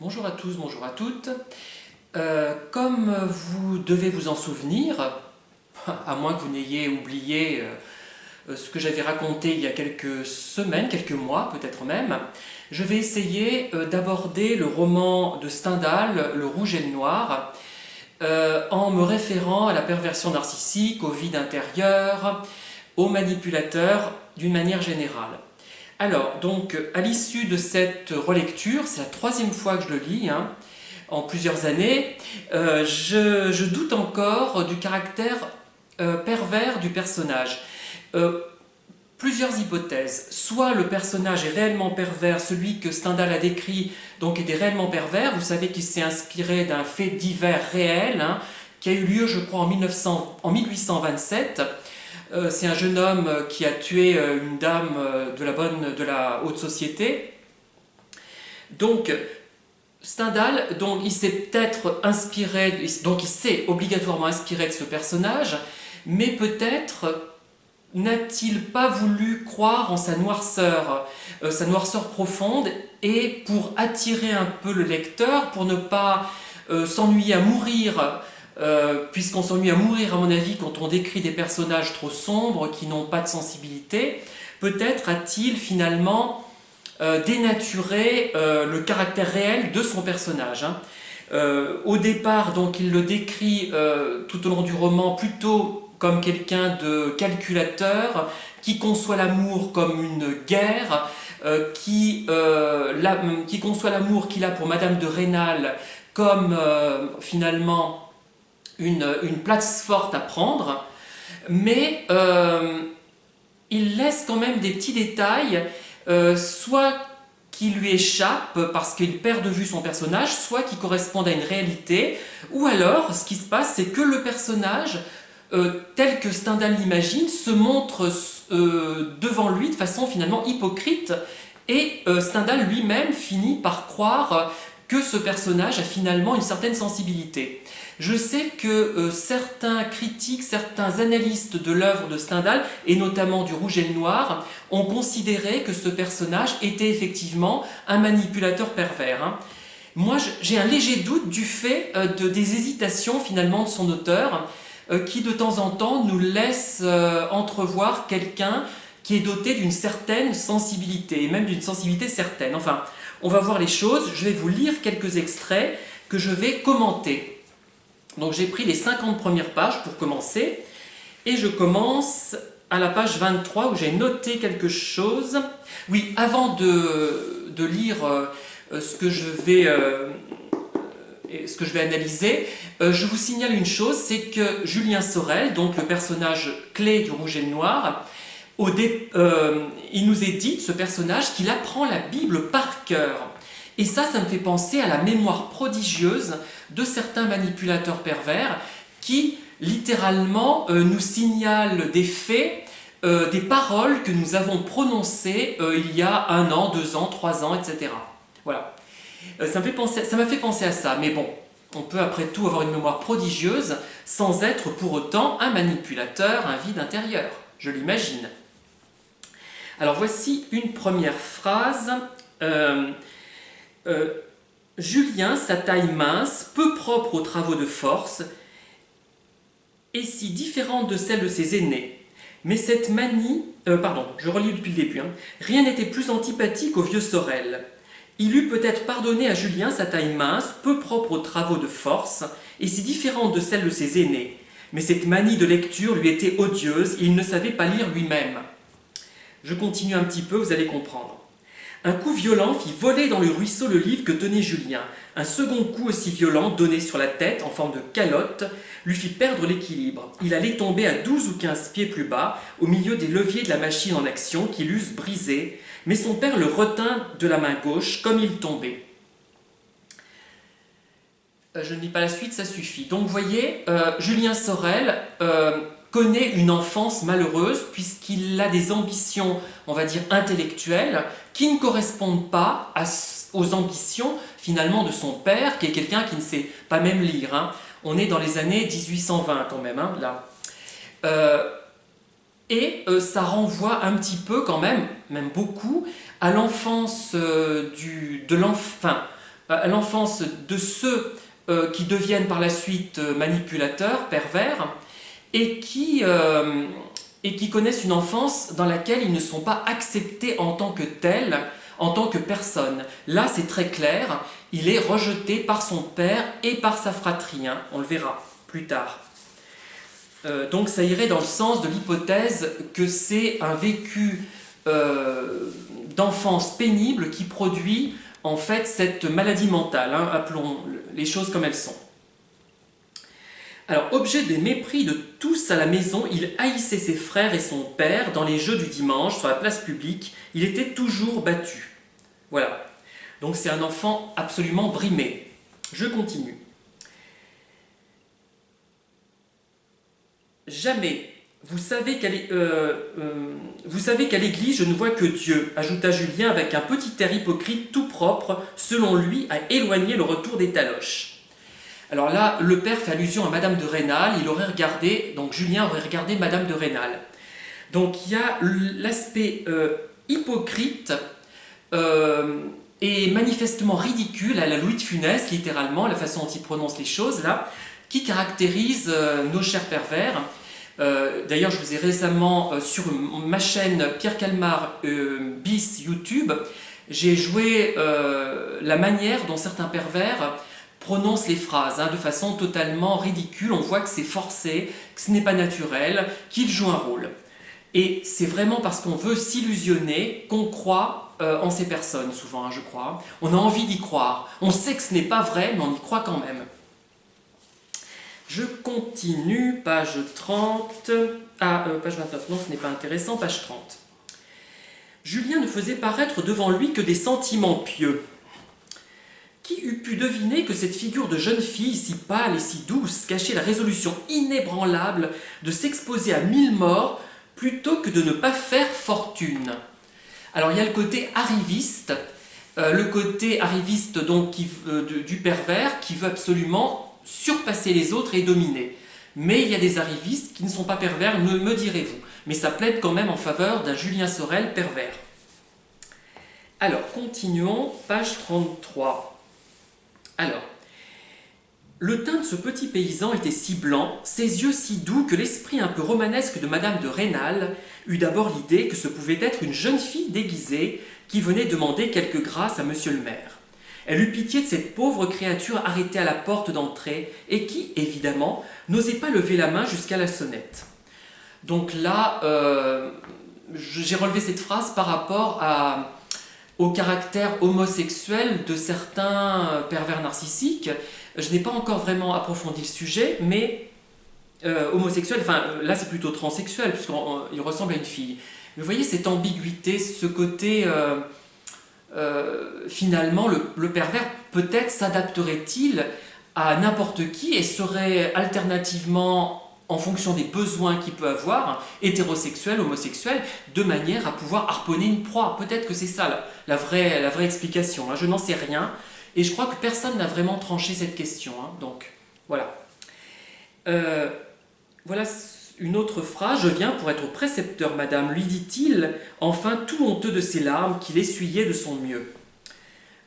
Bonjour à tous, bonjour à toutes. Comme vous devez vous en souvenir, à moins que vous n'ayez oublié ce que j'avais raconté il y a quelques semaines, quelques mois peut-être même, je vais essayer d'aborder le roman de Stendhal, Le Rouge et le Noir, en me référant à la perversion narcissique, au vide intérieur, aux manipulateurs d'une manière générale. Alors, donc, à l'issue de cette relecture, c'est la troisième fois que je le lis, en plusieurs années, je doute encore du caractère pervers du personnage. Euh, Plusieurs hypothèses. Soit le personnage est réellement pervers, celui que Stendhal a décrit, donc était réellement pervers. Vous savez qu'il s'est inspiré d'un fait divers réel, qui a eu lieu, je crois, en 1827. C'est un jeune homme qui a tué une dame de la haute société. Donc, Stendhal, donc, il s'est peut-être inspiré, donc il s'est obligatoirement inspiré de ce personnage, mais peut-être n'a-t-il pas voulu croire en sa noirceur profonde, et pour attirer un peu le lecteur, pour ne pas s'ennuyer à mourir, puisqu'on s'ennuie à mourir à mon avis quand on décrit des personnages trop sombres qui n'ont pas de sensibilité, peut-être a-t-il finalement dénaturé le caractère réel de son personnage. Au départ, donc, il le décrit tout au long du roman plutôt comme quelqu'un de calculateur, qui conçoit l'amour comme une guerre, qui conçoit l'amour qu'il a pour Madame de Rênal comme finalement une place forte à prendre, mais il laisse quand même des petits détails, soit qui lui échappent parce qu'il perd de vue son personnage, soit qui correspondent à une réalité, ou alors ce qui se passe, c'est que le personnage tel que Stendhal l'imagine, se montre devant lui de façon finalement hypocrite, et Stendhal lui-même finit par croire que ce personnage a finalement une certaine sensibilité. Je sais que certains critiques, certains analystes de l'œuvre de Stendhal, et notamment du Rouge et le Noir, ont considéré que ce personnage était effectivement un manipulateur pervers. Moi, j'ai un léger doute du fait des hésitations finalement de son auteur, qui de temps en temps nous laisse entrevoir quelqu'un qui est doté d'une certaine sensibilité, et même d'une sensibilité certaine. Enfin, on va voir les choses, je vais vous lire quelques extraits que je vais commenter. Donc j'ai pris les 50 premières pages pour commencer, et je commence à la page 23 où j'ai noté quelque chose. Oui, avant de lire ce que je vais analyser, je vous signale une chose, c'est que Julien Sorel, donc le personnage clé du Rouge et le Noir, il nous est dit de ce personnage qu'il apprend la Bible par cœur. Et ça me fait penser à la mémoire prodigieuse de certains manipulateurs pervers qui, littéralement, nous signalent des faits, des paroles que nous avons prononcées il y a 1 an, 2 ans, 3 ans, etc. Voilà. Ça m'a fait penser à ça, mais bon, on peut après tout avoir une mémoire prodigieuse sans être pour autant un manipulateur, un vide intérieur, je l'imagine. Alors voici une première phrase. Julien, sa taille mince, peu propre aux travaux de force, est si différente de celle de ses aînés. Mais cette manie... pardon, je relis depuis le début. Rien n'était plus antipathique au vieux Sorel. Il eût peut-être pardonné à Julien sa taille mince, peu propre aux travaux de force, et si différente de celle de ses aînés. Mais cette manie de lecture lui était odieuse et il ne savait pas lire lui-même. Je continue un petit peu, vous allez comprendre. Un coup violent fit voler dans le ruisseau le livre que tenait Julien. Un second coup aussi violent, donné sur la tête en forme de calotte, lui fit perdre l'équilibre. Il allait tomber à 12 ou 15 pieds plus bas, au milieu des leviers de la machine en action qui l'eussent brisé, mais son père le retint de la main gauche comme il tombait. Je ne lis pas la suite, ça suffit. Donc vous voyez, Julien Sorel connaît une enfance malheureuse puisqu'il a des ambitions, on va dire, intellectuelles qui ne correspondent pas aux ambitions finalement de son père, qui est quelqu'un qui ne sait pas même lire. On est dans les années 1820 quand même, là. Et ça renvoie un petit peu quand même beaucoup, à l'enfance à l'enfance de ceux qui deviennent par la suite manipulateurs, pervers, et qui connaissent une enfance dans laquelle ils ne sont pas acceptés en tant que tels, en tant que personne. Là, c'est très clair, il est rejeté par son père et par sa fratrie, hein, on le verra plus tard. Donc ça irait dans le sens de l'hypothèse que c'est un vécu d'enfance pénible qui produit en fait cette maladie mentale, hein, appelons les choses comme elles sont. Alors, objet des mépris de tous à la maison, il haïssait ses frères et son père dans les jeux du dimanche, sur la place publique, il était toujours battu. Voilà. Donc c'est un enfant absolument brimé. Je continue. Jamais. Vous savez qu'à l'église, je ne vois que Dieu, ajouta Julien avec un petit air hypocrite tout propre, selon lui, à éloigner le retour des taloches. Alors là, le père fait allusion à Madame de Rênal, il aurait regardé, donc Julien aurait regardé Madame de Rênal. Donc il y a l'aspect hypocrite et manifestement ridicule à la Louis de Funès, littéralement, la façon dont il prononce les choses, là, qui caractérise nos chers pervers. D'ailleurs, je vous ai récemment, sur ma chaîne Pierre Calmar bis YouTube, j'ai joué la manière dont certains pervers prononcent les phrases, hein, de façon totalement ridicule. On voit que c'est forcé, que ce n'est pas naturel, qu'ils jouent un rôle. Et c'est vraiment parce qu'on veut s'illusionner qu'on croit en ces personnes, souvent, hein, je crois. On a envie d'y croire. On sait que ce n'est pas vrai, mais on y croit quand même. Je continue, page 30. Page 29, non, ce n'est pas intéressant, page 30. Julien ne faisait paraître devant lui que des sentiments pieux. Qui eût pu deviner que cette figure de jeune fille, si pâle et si douce, cachait la résolution inébranlable de s'exposer à 1000 morts plutôt que de ne pas faire fortune? Alors il y a le côté arriviste, donc, du pervers qui veut absolument surpasser les autres et dominer. Mais il y a des arrivistes qui ne sont pas pervers, me direz-vous. Mais ça plaide quand même en faveur d'un Julien Sorel pervers. Alors, continuons, page 33. Alors, le teint de ce petit paysan était si blanc, ses yeux si doux que l'esprit un peu romanesque de Madame de Rênal eut d'abord l'idée que ce pouvait être une jeune fille déguisée qui venait demander quelque grâce à monsieur le maire. Elle eut pitié de cette pauvre créature arrêtée à la porte d'entrée et qui, évidemment, n'osait pas lever la main jusqu'à la sonnette. Donc là, j'ai relevé cette phrase par rapport au caractère homosexuel de certains pervers narcissiques. Je n'ai pas encore vraiment approfondi le sujet, mais homosexuel, enfin là c'est plutôt transsexuel, puisqu'il ressemble à une fille. Mais vous voyez cette ambiguïté, ce côté, finalement, le pervers peut-être s'adapterait-il à n'importe qui et serait alternativement, en fonction des besoins qu'il peut avoir, hétérosexuel, homosexuel, de manière à pouvoir harponner une proie. Peut-être que c'est ça la vraie explication. Hein. Je n'en sais rien. Et je crois que personne n'a vraiment tranché cette question. Hein. Donc, voilà. Voilà une autre phrase. « Je viens pour être précepteur, madame, lui dit-il, enfin tout honteux de ses larmes qu'il essuyait de son mieux. »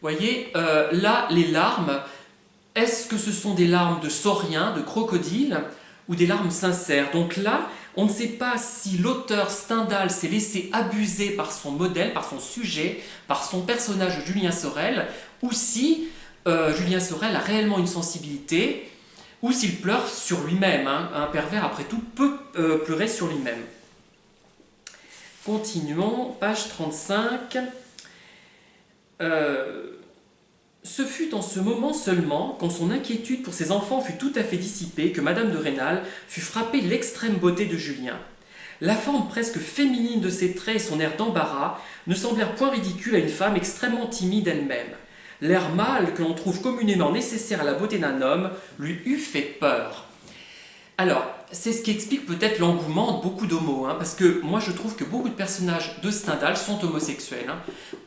Vous voyez, là, les larmes, est-ce que ce sont des larmes de saurien, de crocodile, ou des larmes sincères? Donc là, on ne sait pas si l'auteur Stendhal s'est laissé abuser par son modèle, par son sujet, par son personnage Julien Sorel, ou si Julien Sorel a réellement une sensibilité, ou s'il pleure sur lui-même. Hein. Un pervers, après tout, peut pleurer sur lui-même. Continuons, page 35. Ce fut en ce moment seulement, quand son inquiétude pour ses enfants fut tout à fait dissipée, que Madame de Rênal fut frappée de l'extrême beauté de Julien. La forme presque féminine de ses traits et son air d'embarras ne semblèrent point ridicules à une femme extrêmement timide elle-même. L'air mâle que l'on trouve communément nécessaire à la beauté d'un homme lui eût fait peur. Alors, c'est ce qui explique peut-être l'engouement de beaucoup d'homos, hein, parce que moi je trouve que beaucoup de personnages de Stendhal sont homosexuels. Hein.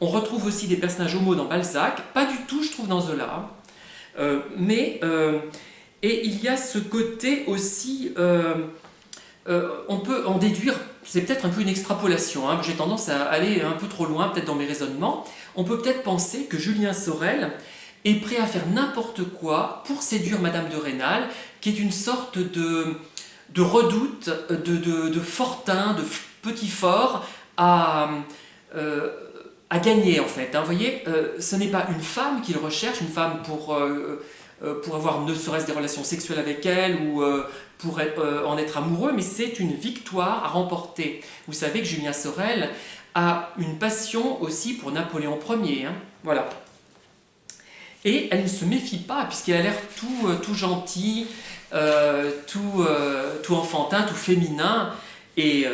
On retrouve aussi des personnages homos dans Balzac, pas du tout je trouve dans Zola, et il y a ce côté aussi, on peut en déduire, c'est peut-être un peu une extrapolation, hein, j'ai tendance à aller un peu trop loin peut-être dans mes raisonnements, on peut peut-être penser que Julien Sorel est prêt à faire n'importe quoi pour séduire Madame de Rênal, qui est une sorte de redoute, de fortin, de petit fort euh, à gagner en fait. Hein. Vous voyez, ce n'est pas une femme qu'il recherche, une femme pour avoir ne serait-ce des relations sexuelles avec elle ou pour en être amoureux, mais c'est une victoire à remporter. Vous savez que Julien Sorel a une passion aussi pour Napoléon Ier. Hein. Voilà. Et elle ne se méfie pas, puisqu'elle a l'air tout gentil, tout enfantin, tout féminin. Et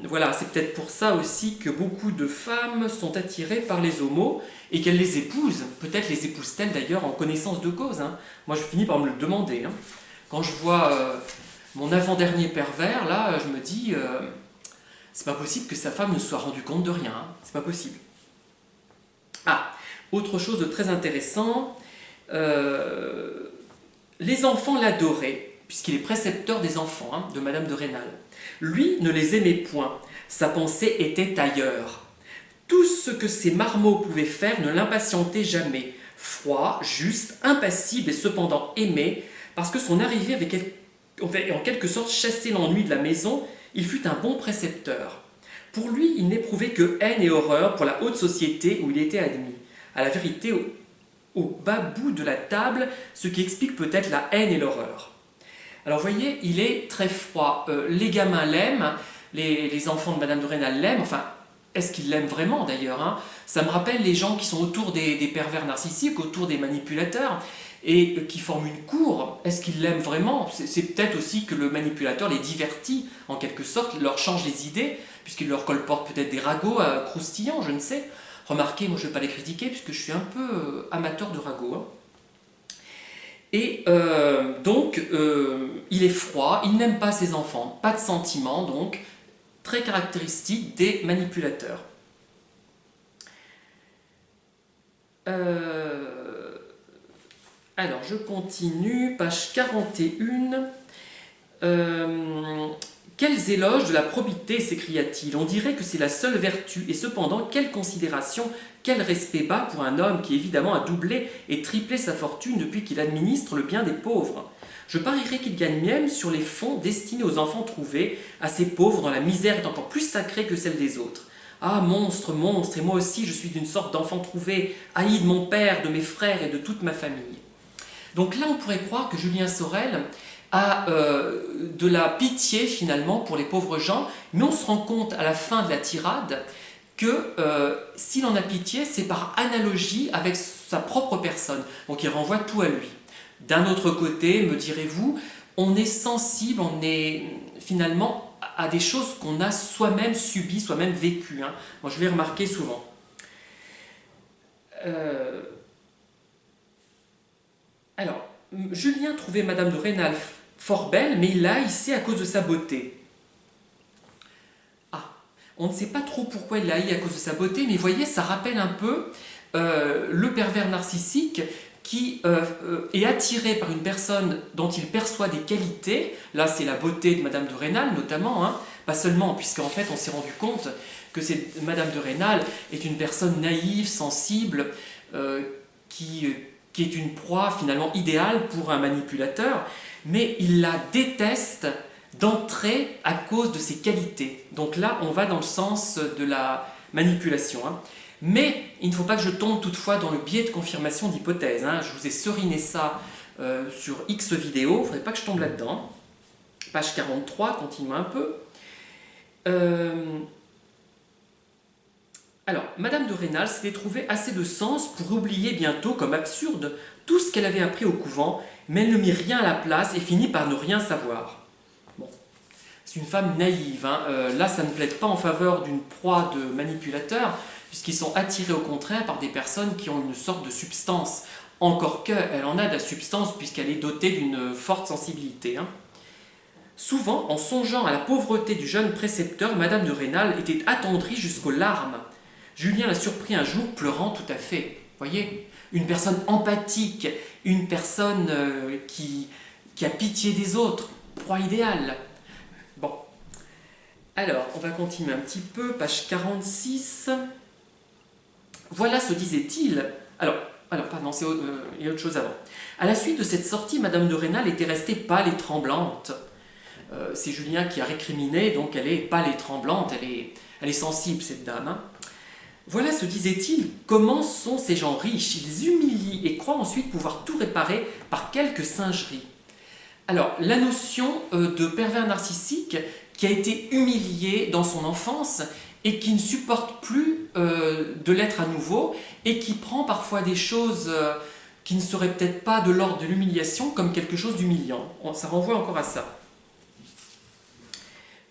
voilà, c'est peut-être pour ça aussi que beaucoup de femmes sont attirées par les homos et qu'elles les épousent. Peut-être les épousent-elles d'ailleurs en connaissance de cause. Hein. Moi, je finis par me le demander. Hein. Quand je vois mon avant-dernier pervers, là, je me dis, c'est pas possible que sa femme ne se soit rendue compte de rien. Hein. C'est pas possible. Ah, autre chose de très intéressant, les enfants l'adoraient, puisqu'il est précepteur des enfants, hein, de Madame de Rênal. Lui ne les aimait point, sa pensée était ailleurs. Tout ce que ces marmots pouvaient faire ne l'impatientait jamais. Froid, juste, impassible et cependant aimé, parce que son arrivée avait en quelque sorte chassé l'ennui de la maison, il fut un bon précepteur. Pour lui, il n'éprouvait que haine et horreur pour la haute société où il était admis. À la vérité, au bas bout de la table, ce qui explique peut-être la haine et l'horreur. Alors vous voyez, il est très froid. Les gamins l'aiment, les enfants de Madame de Rênal l'aiment, enfin, est-ce qu'ils l'aiment vraiment d'ailleurs hein. Ça me rappelle les gens qui sont autour des pervers narcissiques, autour des manipulateurs, et qui forment une cour. Est-ce qu'ils l'aiment vraiment? C'est peut-être aussi que le manipulateur les divertit, en quelque sorte, leur change les idées, puisqu'il leur colporte peut-être des ragots croustillants, je ne sais. Remarquez, moi je ne vais pas les critiquer, puisque je suis un peu amateur de ragots. Hein. Et donc, il est froid, il n'aime pas ses enfants, pas de sentiments, donc, très caractéristique des manipulateurs. Alors, je continue, page 41. Quels éloges de la probité, s'écria-t-il. On dirait que c'est la seule vertu, et cependant, quelle considération, quel respect bas pour un homme qui évidemment a doublé et triplé sa fortune depuis qu'il administre le bien des pauvres. Je parierais qu'il gagne même sur les fonds destinés aux enfants trouvés, à ces pauvres dont la misère est encore plus sacrée que celle des autres. Ah, monstre, monstre, et moi aussi je suis d'une sorte d'enfant trouvé, haï de mon père, de mes frères et de toute ma famille. Donc là, on pourrait croire que Julien Sorel a de la pitié finalement pour les pauvres gens, mais on se rend compte à la fin de la tirade que s'il en a pitié, c'est par analogie avec sa propre personne. Donc il renvoie tout à lui. D'un autre côté, me direz-vous, on est sensible, on est finalement à des choses qu'on a soi-même subies, soi-même vécues. Hein. Moi, je l'ai remarqué souvent. Alors, Julien trouvait Madame de Rênal fort belle, mais il l'a haïssée à cause de sa beauté. Ah, on ne sait pas trop pourquoi il l'a haï à cause de sa beauté, mais voyez, ça rappelle un peu le pervers narcissique qui est attiré par une personne dont il perçoit des qualités. Là, c'est la beauté de Madame de Rênal, notamment, hein, pas seulement, puisqu'en fait, on s'est rendu compte que Madame de Rênal est une personne naïve, sensible, qui est une proie finalement idéale pour un manipulateur, mais il la déteste d'entrée à cause de ses qualités. Donc là, on va dans le sens de la manipulation. Hein. Mais il ne faut pas que je tombe toutefois dans le biais de confirmation d'hypothèse. Hein. Je vous ai seriné ça sur X vidéos, il ne faudrait pas que je tombe là-dedans. Page 43, continuons un peu. Alors, Madame de Rênal s'était trouvé assez de sens pour oublier bientôt comme absurde tout ce qu'elle avait appris au couvent, mais elle ne mit rien à la place et finit par ne rien savoir. Bon, c'est une femme naïve. Hein. Là, ça ne plaide pas en faveur d'une proie de manipulateurs, puisqu'ils sont attirés au contraire par des personnes qui ont une sorte de substance. Encore qu'elle en a de la substance, puisqu'elle est dotée d'une forte sensibilité. Hein. Souvent, en songeant à la pauvreté du jeune précepteur, Madame de Rênal était attendrie jusqu'aux larmes. Julien l'a surpris un jour pleurant tout à fait. Voyez, une personne empathique, une personne qui a pitié des autres, proie idéale. Bon, alors on va continuer un petit peu, page 46. Voilà, se disait-il. Alors, Alors, pardon, il y a autre chose avant. À la suite de cette sortie, Madame de Rênal était restée pâle et tremblante. C'est Julien qui a récriminé, donc elle est pâle et tremblante, elle est sensible, cette dame. Hein. Voilà, se disait-il, comment sont ces gens riches? Ils humilient et croient ensuite pouvoir tout réparer par quelques singeries. Alors, la notion de pervers narcissique qui a été humilié dans son enfance et qui ne supporte plus de l'être à nouveau et qui prend parfois des choses qui ne seraient peut-être pas de l'ordre de l'humiliation comme quelque chose d'humiliant. Ça renvoie encore à ça.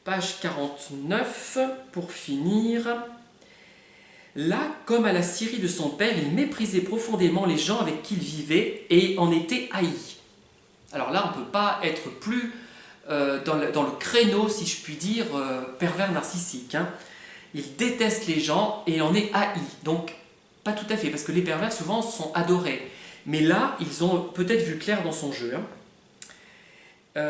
Page 49, pour finir. Là, comme à la scierie de son père, il méprisait profondément les gens avec qui il vivait et en était haï. Alors là, on ne peut pas être plus dans le créneau, si je puis dire, pervers narcissique. Hein. Il déteste les gens et en est haï. Donc, pas tout à fait, parce que les pervers, souvent, sont adorés. Mais là, ils ont peut-être vu clair dans son jeu. Hein.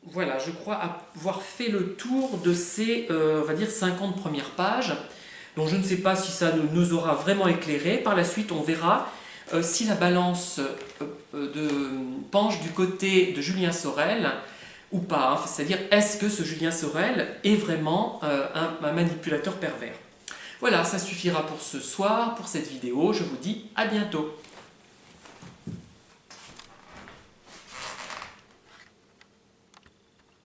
Voilà, je crois avoir fait le tour de ces, on va dire, 50 premières pages. Donc je ne sais pas si ça nous aura vraiment éclairé. Par la suite, on verra si la balance penche du côté de Julien Sorel ou pas. Hein. C'est-à-dire, est-ce que ce Julien Sorel est vraiment un manipulateur pervers? Voilà, ça suffira pour ce soir, pour cette vidéo. Je vous dis à bientôt.